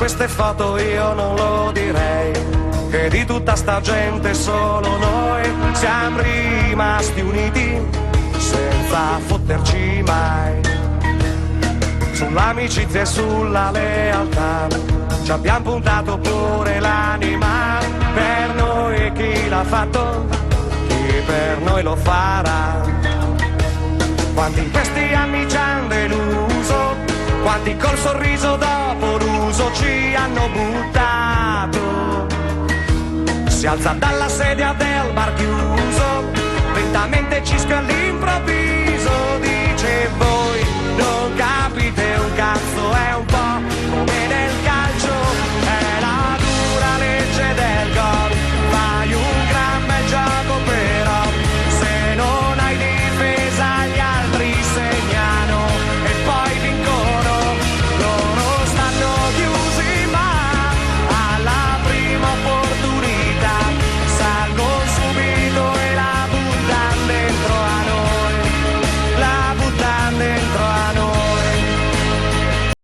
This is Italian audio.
queste foto io non lo direi, che di tutta sta gente solo noi siamo rimasti uniti senza fotterci mai. Sull'amicizia e sulla lealtà ci abbiamo puntato pure l'anima, per noi chi l'ha fatto, chi per noi lo farà. Quanti in questi anni ci hanno deluso, quanti col sorriso dopo l'uso ci hanno buttato. Si alza dalla sedia del bar chiuso, lentamente cisca all'improvviso, dice voi non capite